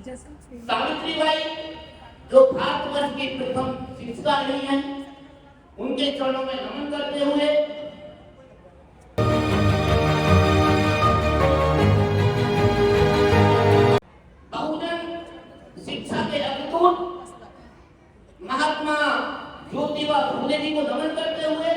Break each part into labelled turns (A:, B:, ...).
A: सावित्रीबाई जो भारतवर्ष की प्रथम शिक्षा रही हैं, उनके चरणों में नमन करते हुए बहुजन शिक्षा के अद्भुत महात्मा ज्योतिबा फुले जी को नमन करते हुए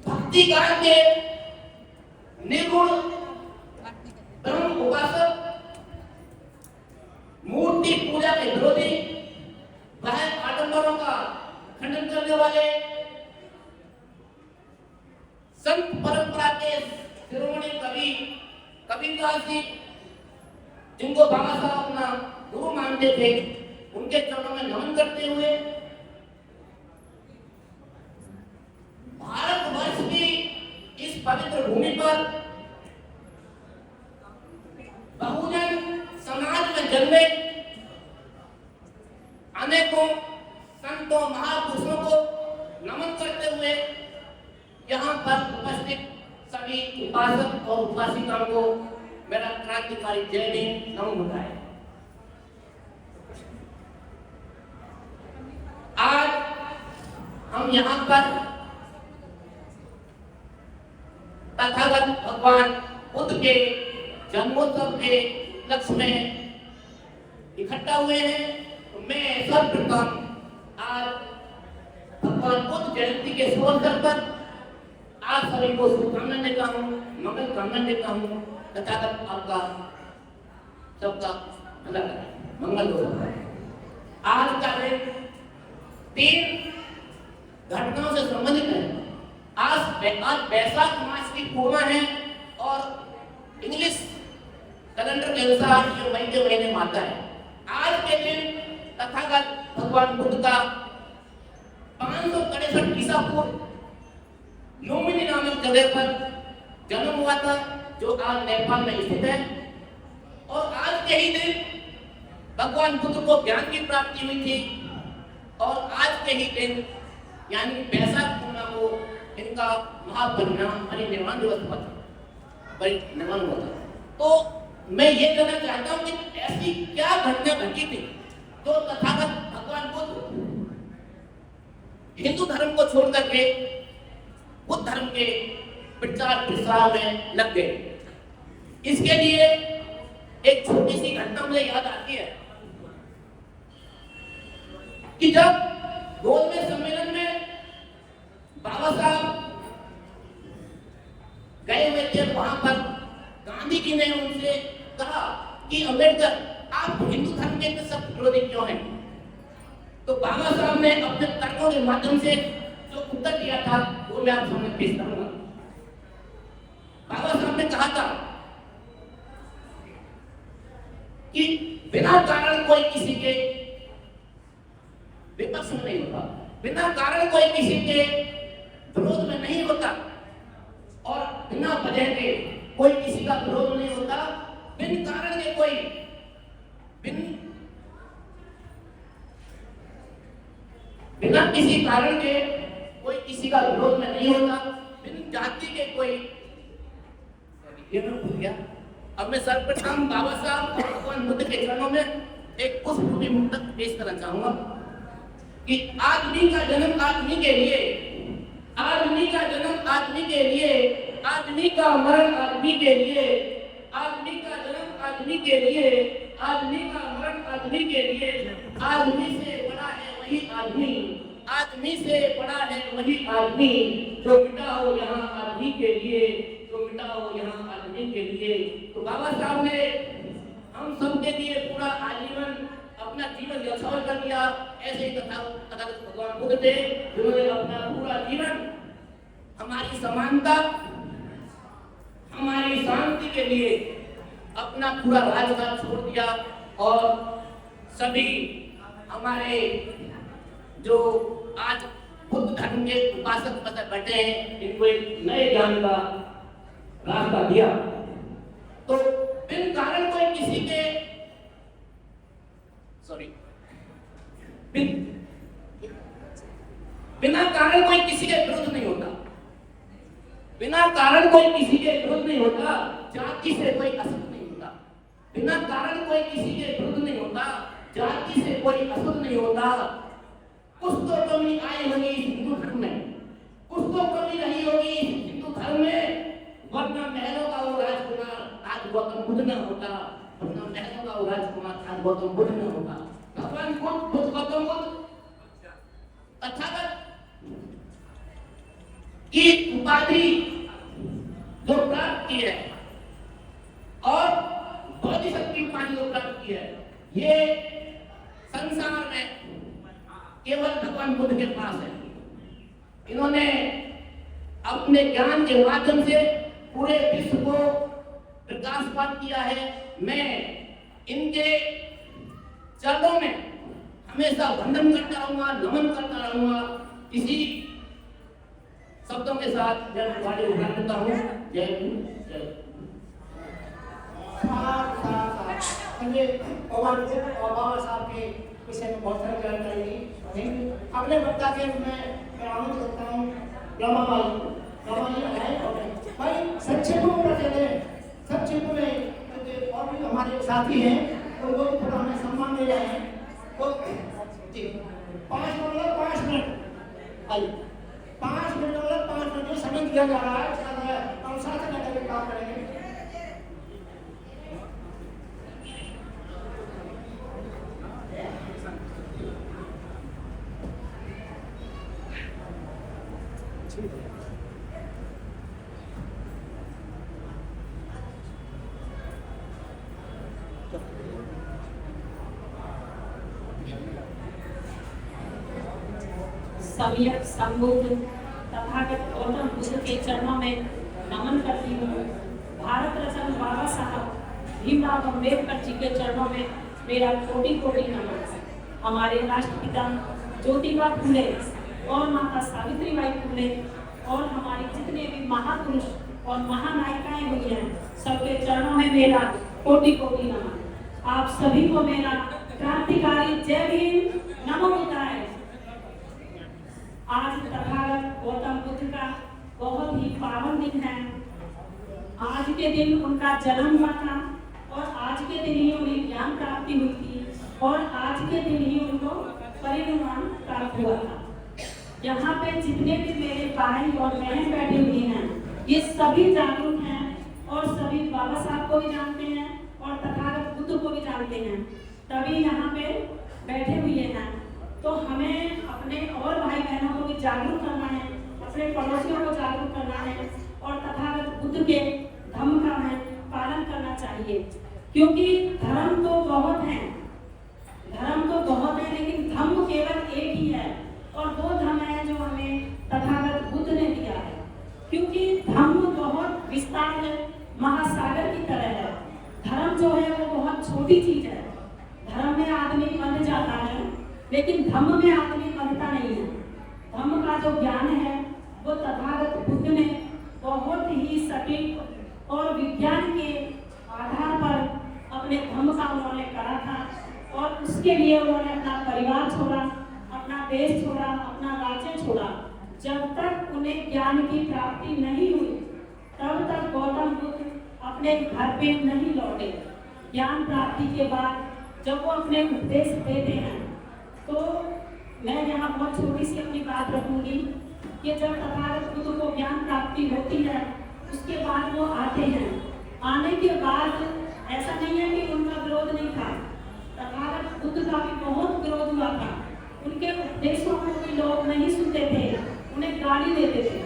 A: भक्ति काल के निर्गुण ब्रह्म उपासक, मूर्ति पूजा के विरोधी, बाह्य आडंबरों का खंडन करने वाले, संत परंपरा के शिरोमणि कवि कबीरदास जी, जिनको बाबा साहब अपना गुरु मानते थे, उनके चरणों में नमन करते हुए भारतवर्ष की इस पवित्र भूमि पर बहुजन समाज में जन्मे अनेकों संतों महापुरुषों को नमन करते हुए यहाँ पर उपस्थित सभी उपासक और उपासिकाओं को मेरा क्रांतिकारी जय भीम नमो बुद्धाय। आज हम यहाँ पर तथागत भगवान बुद्ध के जन्मोत्सव के लक्ष्य में इकट्ठा हुए हैं। तो मैं सर्वप्रथम आज भगवान बुद्ध जयंती के शुभ अवसर पर आप सभी को शुभकामनाएं देता हूँ, मंगल कामना देता हूँ। तथागत आपका सबका मंगल हो। आज का दिन 3 घटनाओं से संबंधित है। आज बैसाख मास की पूर्णिमा है और इंग्लिश कैलेंडर के अनुसार ये मई के महीने में आता है। आज के दिन तथागत भगवान बुद्ध का 563 ईसा पूर्व लुम्बिनी नामक जगह पर जन्म हुआ था, जो आज नेपाल में स्थित है। और आज के ही दिन भगवान बुद्ध को ज्ञान की प्राप्ति हुई थी और आज के ही दिन यानी बैसाख पूर्णिमा को इनका महापरिनिर्वाण परिनिर्वाण दिवस हुआ था, परिनिर्वाण हुआ था। तो मैं ये कहना चाहता हूँ कि ऐसी क्या घटना घटी थी तो तथागत भगवान बुद्ध हिंदू धर्म को छोड़ करके बुद्ध धर्म के प्रचार प्रसार में लग गए। इसके लिए एक छोटी सी घटना मुझे याद आती है कि जब गोलमेज सम्मेलन में बाबा साहब गए हुए थे, वहां पर गांधी जी ने उनसे कहा कि अम्बेडकर आप हिंदू धर्म के सख्त विरोधी क्यों हैं? तो बाबा साहब ने अपने तर्कों के माध्यम से जो उत्तर दिया था वो मैं आप सामने पेश करूंगा। बाबा साहब ने कहा था कि बिना कारण कोई किसी के विपक्ष में नहीं होता, बिना कारण कोई किसी के विरोध में नहीं होता और बिना वजह के कोई किसी का विरोध नहीं होता। बिन कारण के कोई बिना किसी कारण के कोई किसी का विरोध में नहीं होता। बिन जाति के कोई ये मैं भूल गया। अब मैं सर्वप्रथम बाबा साहब और भगवान बुद्ध के चरणों में एक पुष्प भी मुक्तक पेश करना चाहूंगा कि आदमी का जन्म आदमी के लिए, आदमी का जन्म आदमी के लिए, आदमी का मरण आदमी के लिए, आदमी का जन्म आदमी के लिए, आदमी का मरण आदमी के लिए। आदमी से बड़ा है वही आदमी, आदमी से बड़ा है वही आदमी, जो मिटा हो यहाँ आदमी के लिए, जो मिटा हो यहाँ आदमी के लिए। तो बाबा साहब ने हम सबके लिए पूरा आजीवन अपना जीवन न्यौछावर कर दिया। ऐसे ही तथागत भगवान बुद्ध थे जिन्होंने अपना पूरा जीवन हमारी समानता, हमारी शांति के लिए अपना पूरा राजकाज छोड़ दिया और सभी हमारे जो आज बुद्ध धर्म के उपासक बैठे हैं इनको एक नए ज्ञान का रास्ता दिया। तो बिन कारण कोई किसी के बिना कारण कोई किसी के विरुद्ध नहीं होता, बिना कारण कोई किसी के विरुद्ध नहीं होता। जाति से कोई असत नहीं होता, बिना कारण कोई किसी के विरुद्ध नहीं होता, जाति से कोई असुर नहीं होता। कुछ तो कमी आई होगी हिंदू धर्म में, कुछ तो कमी रही होगी हिंदू धर्म में, वरना महलों का वो राजकुमार आज गौतम बुद्ध न होता, वरना महलों का वो राजकुमार आज गौतम बुद्ध न होता। भगवान बुद्ध गौतम बुद्ध तथागत की उपाधि जो प्राप्त की है और बोधिसत्व उपाधि जो प्राप्त की है, ये संसार में केवल भगवान बुद्ध के पास है। इन्होंने अपने ज्ञान के माध्यम से पूरे विश्व को प्रकाशपात किया है। मैं इनके चरणों में हमेशा वंदन करता रहूंगा, नमन करता रहूंगा। इसी शब्दों के साथ जय वाणी उठा देता हूँ। जय हिंद, जय
B: बाबा साहब के विषय में बहुत सारी जानकारी दी। अगले वक्ता के मैं आमंत्रित करता हूँ रमा माई है भाई। संक्षेप में चले, संक्षेप में और भी हमारे साथी हैं तो वो थोड़ा हमें सम्मान दे रहे हैं। वो जी 5 मिनट भाई, 5 मिनट में समय दिया जा रहा है। अनुशासन लेकर काम करेंगे।
C: सम्यक संबुद्ध तथागत गौतम बुद्ध के चरणों में नमन करती हूँ। भारत रत्न बाबा साहब भीमराव अम्बेडकर जी के चरणों में मेरा कोटि कोटि नमन है। हमारे राष्ट्रपिता ज्योतिबा फुले और माता सावित्रीबाई फुले और हमारे जितने भी महापुरुष और महानायिकाएं हुई हैं, सबके चरणों में मेरा कोटि कोटि नमन। आप सभी को मेरा क्रांतिकारी जय भीम, नमो बुद्धाय। आज तथागत गौतम बुद्ध का बहुत ही पावन दिन है। आज के दिन उनका जन्म हुआ था और आज के दिन ही उन्हें ज्ञान प्राप्ति हुई थी और आज के दिन ही उनको परिनिर्वाण प्राप्त हुआ था। यहाँ पे जितने भी मेरे भाई और बहन बैठे हुए हैं, ये सभी जागरूक हैं और सभी बाबा साहब को भी जानते हैं और तथागत बुद्ध को भी जानते हैं, तभी यहाँ पे बैठे हुए हैं। तो हमें अपने और भाई बहनों को भी जागरूक करना है, अपने पड़ोसियों को जागरूक करना है और तथागत बुद्ध के धम्म का हमें पालन करना चाहिए। क्योंकि धर्म तो बहुत है, लेकिन धम्म केवल एक ही है और वो धम्म है जो हमें तथागत बुद्ध ने दिया है। क्योंकि धम्म बहुत विस्तार है, महासागर की तरह है। धर्म जो है वो बहुत छोटी चीज है। धर्म में आदमी बंध जाता है, लेकिन धम्म में आदमी बंधता नहीं है। धम्म का जो ज्ञान है वो तथागत बुद्ध ने बहुत ही सटीक और विज्ञान के आधार पर अपने धम्म का उन्होंने करा था और उसके लिए उन्होंने अपना परिवार छोड़ा, अपना देश छोड़ा, अपना राज्य छोड़ा। जब तक उन्हें ज्ञान की प्राप्ति नहीं हुई तब तक गौतम बुद्ध अपने घर पे नहीं लौटे। ज्ञान प्राप्ति के बाद जब वो अपने उपदेश देते हैं तो मैं यहाँ बहुत छोटी सी अपनी बात रखूंगी कि जब तथागत बुद्ध को ज्ञान प्राप्ति होती है उसके बाद वो आते हैं। आने के बाद ऐसा नहीं है कि उनका विरोध नहीं था, तथागत बुद्ध का भी बहुत विरोध हुआ था। उनके उपदेशों को भी लोग नहीं सुनते थे, उन्हें गाली देते थे,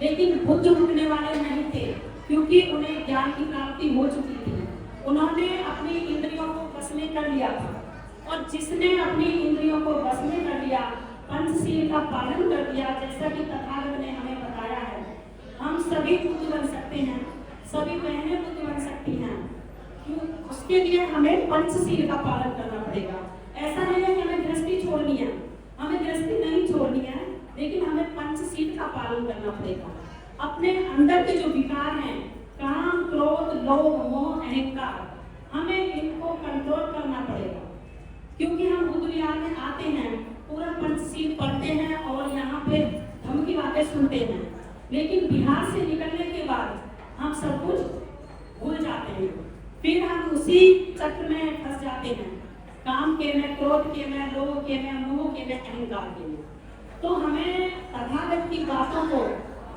C: लेकिन बुद्ध रुकने वाले नहीं थे क्योंकि उन्हें ज्ञान की प्राप्ति हो चुकी थी। उन्होंने अपनी इंद्रियों को बस में कर लिया था और जिसने अपनी इंद्रियों को बस में कर लिया, पंचशील का पालन कर दिया, जैसा कि तथागत ने हमें बताया है, हम सभी बुद्ध बन सकते हैं, सभी बहनें बुद्ध बन सकती हैं। क्यों? उसके लिए हमें पंचशील का पालन करना पड़ेगा। ऐसा नहीं है कि हमें गृहस्थी छोड़नी है, हमें गृहस्थी नहीं छोड़नी है, लेकिन हमें पंचशील का पालन करना पड़ेगा। अपने अंदर के जो विकार हैं, काम, क्रोध, लोभ, मोह, अहंकार, हमें इनको कंट्रोल करना पड़ेगा। क्योंकि हम बुद्ध विहार में आते हैं, पूरा पंचशील पढ़ते हैं और यहाँ पे धम्म की बातें सुनते हैं, लेकिन बिहार से निकलने के बाद हम सब कुछ भूल जाते हैं। फिर हम उसी चक्र में फंस जाते हैं, काम के में, क्रोध के में, लोभ के में, मोह के में, अहंकार के में। तो हमें तथागत की बातों को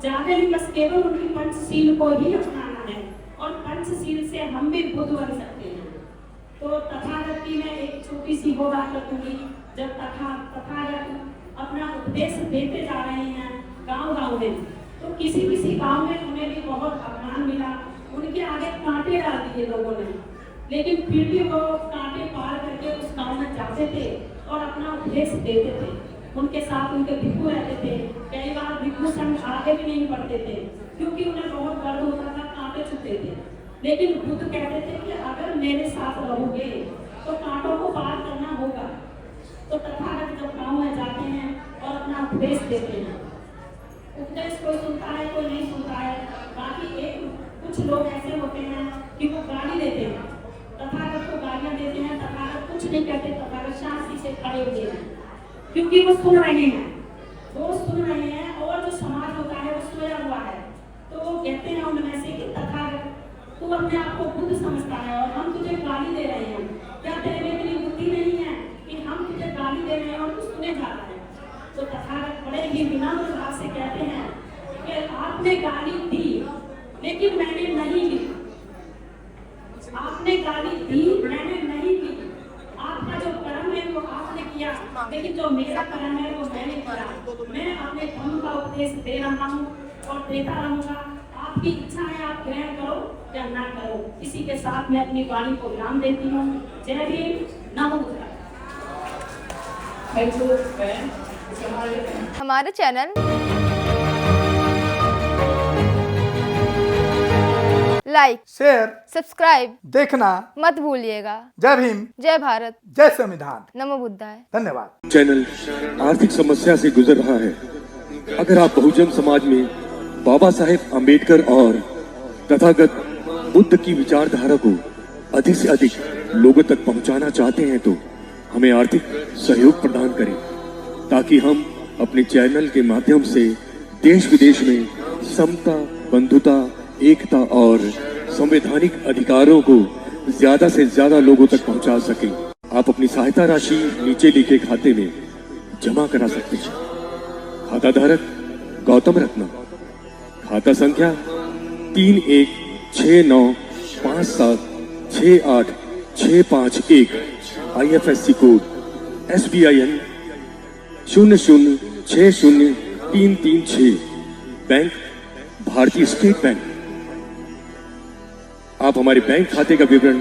C: ज्यादा नहीं, बस केवल उनकी पंचशील को ही अपनाना है और पंचशील से हम भी बुद्ध बन सकते हैं। तो तथागत की मैं एक छोटी सी वो बात रखूंगी। जब तथागत अपना उपदेश देते जा रहे हैं गांव-गांव में, तो किसी गांव में उन्हें भी बहुत अपमान मिला, उनके आगे कांटे डाल दिए लोगों ने, लेकिन फिर भी वो कांटे पार करके उस गांव में जाते थे और अपना उपदेश देते थे। उनके साथ उनके भिक्षु रहते थे, कई बार भिक्षु संग आगे भी नहीं बढ़ते थे क्योंकि उन्हें बहुत गर्व होता था, कांटे छूते थे। लेकिन बुद्ध कहते थे कि अगर मेरे साथ रहोगे तो कांटों को पार करना होगा। तो तथागत जब गांव में जाते हैं और अपना उपदेश देते हैं, उपदेश कोई सुनता है कोई नहीं सुनता है, बाकी कुछ लोग ऐसे होते हैं कि वो गाली देते हैं, तथागत को गालियां देते हैं, तथागत कुछ नहीं कहते, तथागत शांति से खड़े हुए हैं क्योंकि वो सुन रहे हैं और जो समाज होता है वो सोया हुआ है। तो वो कहते हैं उनमें से कि तथागत तू अपने आप को बुद्ध समझता है और हम तुझे गाली दे रहे हैं, क्या तेरे में इतनी बुद्धि नहीं है कि हम तुझे गाली दे रहे हैं और तू सुने जा रहा है। तो तथागत बड़े ही विनम्र भाव से कहते हैं कि आपने गाली दी लेकिन मैंने नहीं ली, आपने गाली दी मैंने नहीं दी, आपका जो कर्म है वो आपने किया, लेकिन जो मेरा कर्म है वो मैंने किया। मैं अपने धर्म का उपदेश दे रहा हूँ और देता रहूंगा, आपकी इच्छा है आप ग्रहण करो या ना करो। इसी के साथ मैं अपनी वाणी को विराम देती हूँ। जय भीम, नमो बुद्धाय।
B: Thank you.
D: हमारे चैनल लाइक,
E: शेयर,
D: सब्सक्राइब
E: देखना
D: मत भूलिएगा।
E: जय भीम,
D: जय भारत,
E: जय संविधान,
D: नमो बुद्धाय।
E: धन्यवाद।
F: चैनल आर्थिक समस्या से गुजर रहा है। अगर आप बहुजन समाज में बाबा साहेब अम्बेडकर और तथागत बुद्ध की विचारधारा को अधिक से अधिक लोगों तक पहुंचाना चाहते हैं तो हमें आर्थिक सहयोग प्रदान करें, ताकि हम अपने चैनल के माध्यम से देश विदेश में समता, बंधुता, एकता और संवैधानिक अधिकारों को ज्यादा से ज्यादा लोगों तक पहुंचा सकें। आप अपनी सहायता राशि नीचे लिखे खाते में जमा करा सकते हैं। खाता धारक गौतम रत्ना, खाता संख्या 316957686551, IFSC कोड SBIN 0060336, बैंक भारतीय स्टेट बैंक। आप हमारे बैंक खाते का विवरण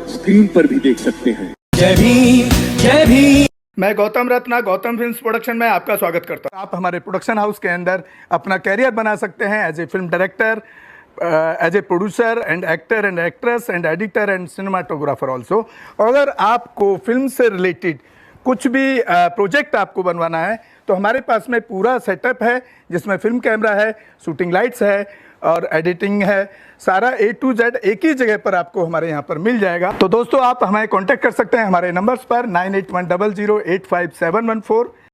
F: स्क्रीन पर भी देख सकते हैं।
E: जय भीम, जय भीम। मैं गौतम रत्ना, गौतम फिल्म्स प्रोडक्शन में आपका स्वागत करता हूं। आप हमारे प्रोडक्शन हाउस के अंदर अपना कैरियर बना सकते हैं as a film director, as a producer and actor and actress and editor and cinematographer also. अगर आपको फिल्म से रिलेटेड कुछ भी प्रोजेक्ट आपको बनवाना है तो हमारे पास में पूरा सेटअप है, जिसमें फिल्म कैमरा है, शूटिंग लाइट्स है और एडिटिंग है। सारा A to Z एक ही जगह पर आपको हमारे यहाँ पर मिल जाएगा। तो दोस्तों आप हमें कांटेक्ट कर सकते हैं हमारे नंबर्स पर 9810085714।